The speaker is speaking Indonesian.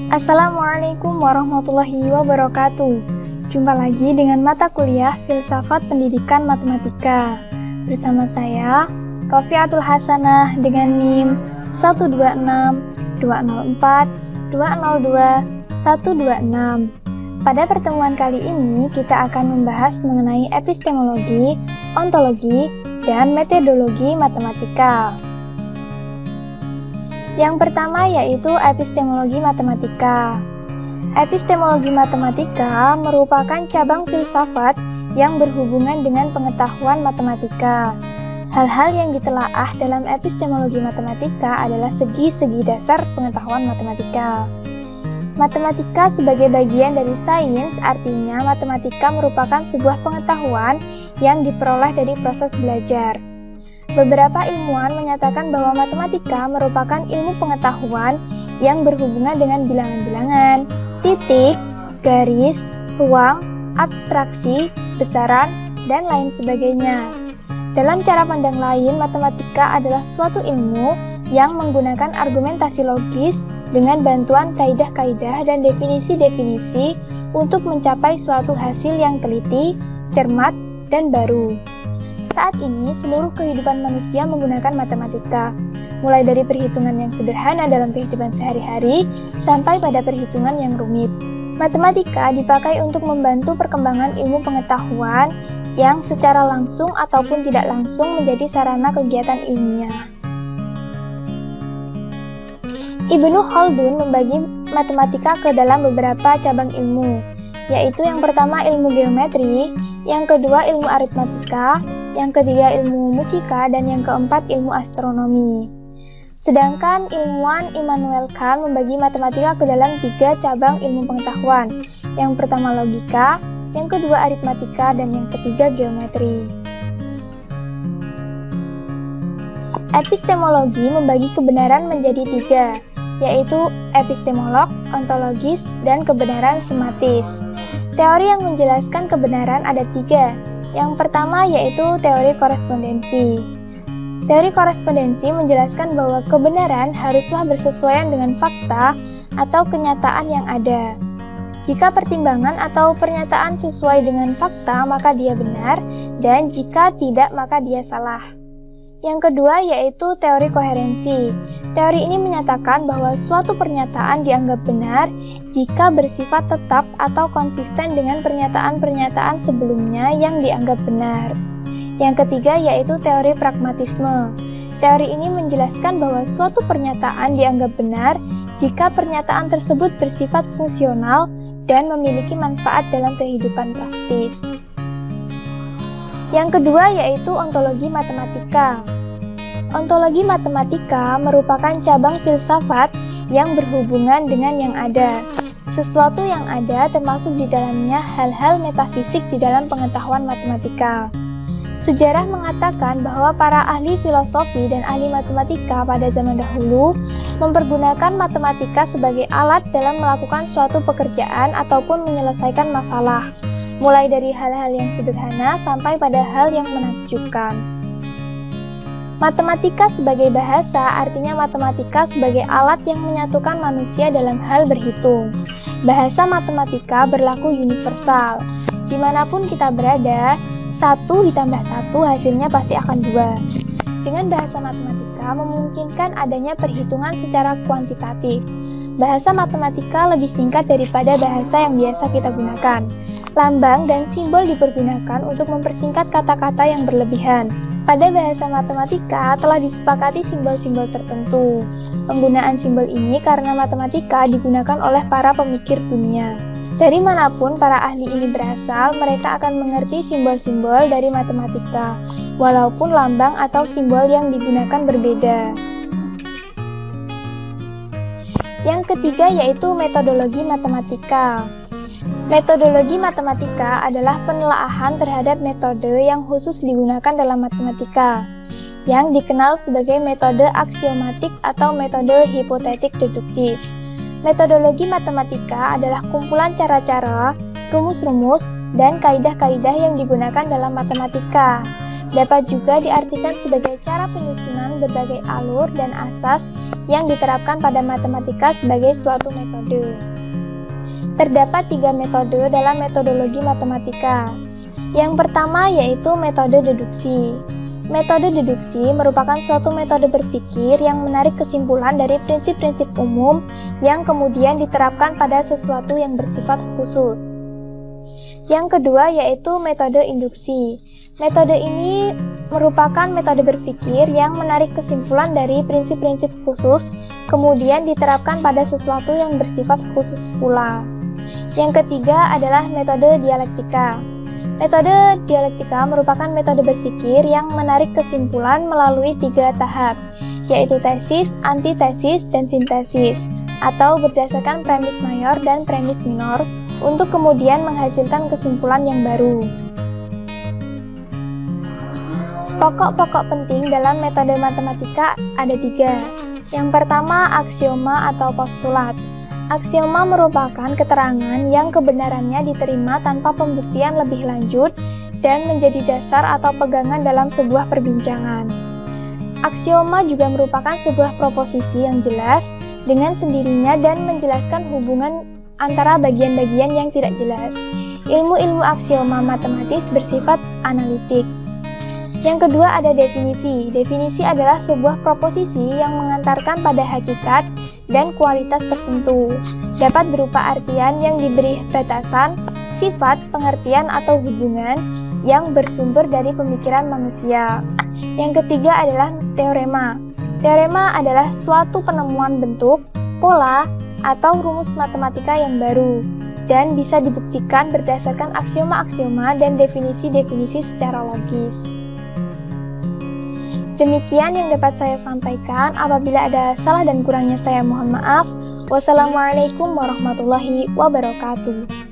Assalamualaikum warahmatullahi wabarakatuh. Jumpa lagi dengan mata kuliah Filsafat Pendidikan Matematika. Bersama saya, Rofiatul Hasanah dengan NIM 126-204-202-126. Pada pertemuan kali ini, kita akan membahas mengenai epistemologi, ontologi, dan metodologi matematika. Yang pertama yaitu epistemologi matematika. Epistemologi matematika merupakan cabang filsafat yang berhubungan dengan pengetahuan matematika. Hal-hal yang ditelaah dalam epistemologi matematika adalah segi-segi dasar pengetahuan matematika. Matematika sebagai bagian dari sains, artinya matematika merupakan sebuah pengetahuan yang diperoleh dari proses belajar. Beberapa ilmuwan menyatakan bahwa matematika merupakan ilmu pengetahuan yang berhubungan dengan bilangan-bilangan, titik, garis, ruang, abstraksi, besaran, dan lain sebagainya. Dalam cara pandang lain, matematika adalah suatu ilmu yang menggunakan argumentasi logis dengan bantuan kaidah-kaidah dan definisi-definisi untuk mencapai suatu hasil yang teliti, cermat, dan baru. Saat ini, seluruh kehidupan manusia menggunakan matematika, mulai dari perhitungan yang sederhana dalam kehidupan sehari-hari, sampai pada perhitungan yang rumit. Matematika dipakai untuk membantu perkembangan ilmu pengetahuan yang secara langsung ataupun tidak langsung menjadi sarana kegiatan ilmiah. Ibnu Khaldun membagi matematika ke dalam beberapa cabang ilmu, yaitu yang pertama ilmu geometri, yang kedua ilmu aritmatika, yang ketiga ilmu musika, dan yang keempat ilmu astronomi. Sedangkan ilmuwan Immanuel Kant membagi matematika ke dalam 3 cabang ilmu pengetahuan. Yang pertama logika, yang kedua aritmatika, dan yang ketiga geometri. Epistemologi membagi kebenaran menjadi 3, yaitu epistemolog, ontologis, dan kebenaran sematis. Teori yang menjelaskan kebenaran ada 3. Yang pertama yaitu teori korespondensi. Teori korespondensi menjelaskan bahwa kebenaran haruslah bersesuaian dengan fakta atau kenyataan yang ada. Jika pertimbangan atau pernyataan sesuai dengan fakta, maka dia benar, dan jika tidak, maka dia salah. Yang kedua yaitu teori koherensi. Teori ini menyatakan bahwa suatu pernyataan dianggap benar jika bersifat tetap atau konsisten dengan pernyataan-pernyataan sebelumnya yang dianggap benar. Yang ketiga yaitu teori pragmatisme. Teori ini menjelaskan bahwa suatu pernyataan dianggap benar jika pernyataan tersebut bersifat fungsional dan memiliki manfaat dalam kehidupan praktis. Yang kedua yaitu ontologi matematika. Ontologi matematika merupakan cabang filsafat yang berhubungan dengan yang ada. Sesuatu yang ada termasuk di dalamnya hal-hal metafisik di dalam pengetahuan matematika. Sejarah mengatakan bahwa para ahli filosofi dan ahli matematika pada zaman dahulu mempergunakan matematika sebagai alat dalam melakukan suatu pekerjaan ataupun menyelesaikan masalah, mulai dari hal-hal yang sederhana sampai pada hal yang menakjubkan. Matematika sebagai bahasa artinya matematika sebagai alat yang menyatukan manusia dalam hal berhitung. Bahasa matematika berlaku universal. Dimanapun kita berada, 1 ditambah 1 hasilnya pasti akan 2. Dengan bahasa matematika memungkinkan adanya perhitungan secara kuantitatif. Bahasa matematika lebih singkat daripada bahasa yang biasa kita gunakan. Lambang dan simbol dipergunakan untuk mempersingkat kata-kata yang berlebihan. Pada bahasa matematika telah disepakati simbol-simbol tertentu. Penggunaan simbol ini karena matematika digunakan oleh para pemikir dunia. Dari manapun para ahli ini berasal, mereka akan mengerti simbol-simbol dari matematika, walaupun lambang atau simbol yang digunakan berbeda. Yang ketiga yaitu metodologi matematika. Metodologi matematika adalah penelaahan terhadap metode yang khusus digunakan dalam matematika, yang dikenal sebagai metode aksiomatik atau metode hipotetik deduktif. Metodologi matematika adalah kumpulan cara-cara, rumus-rumus, dan kaidah-kaidah yang digunakan dalam matematika. Dapat juga diartikan sebagai cara penyusunan berbagai alur dan asas yang diterapkan pada matematika sebagai suatu metode. Terdapat 3 metode dalam metodologi matematika. Yang pertama yaitu metode deduksi. Metode deduksi merupakan suatu metode berpikir yang menarik kesimpulan dari prinsip-prinsip umum yang kemudian diterapkan pada sesuatu yang bersifat khusus. Yang kedua yaitu metode induksi. Metode ini merupakan metode berpikir yang menarik kesimpulan dari prinsip-prinsip khusus, kemudian diterapkan pada sesuatu yang bersifat khusus pula. Yang ketiga adalah metode dialektika. Metode dialektika merupakan metode berpikir yang menarik kesimpulan melalui 3 tahap, yaitu tesis, antitesis, dan sintesis, atau berdasarkan premis mayor dan premis minor, untuk kemudian menghasilkan kesimpulan yang baru. Pokok-pokok penting dalam metode matematika ada 3. Yang pertama, aksioma atau postulat. Aksioma merupakan keterangan yang kebenarannya diterima tanpa pembuktian lebih lanjut dan menjadi dasar atau pegangan dalam sebuah perbincangan. Aksioma juga merupakan sebuah proposisi yang jelas dengan sendirinya dan menjelaskan hubungan antara bagian-bagian yang tidak jelas. Ilmu-ilmu aksioma matematis bersifat analitik. Yang kedua ada definisi. Definisi adalah sebuah proposisi yang mengantarkan pada hakikat dan kualitas tertentu. Dapat berupa artian yang diberi batasan, sifat, pengertian, atau hubungan yang bersumber dari pemikiran manusia. Yang ketiga adalah teorema. Teorema adalah suatu penemuan bentuk, pola, atau rumus matematika yang baru dan bisa dibuktikan berdasarkan aksioma-aksioma dan definisi-definisi secara logis. Demikian yang dapat saya sampaikan. Apabila ada salah dan kurangnya saya mohon maaf. Wassalamualaikum warahmatullahi wabarakatuh.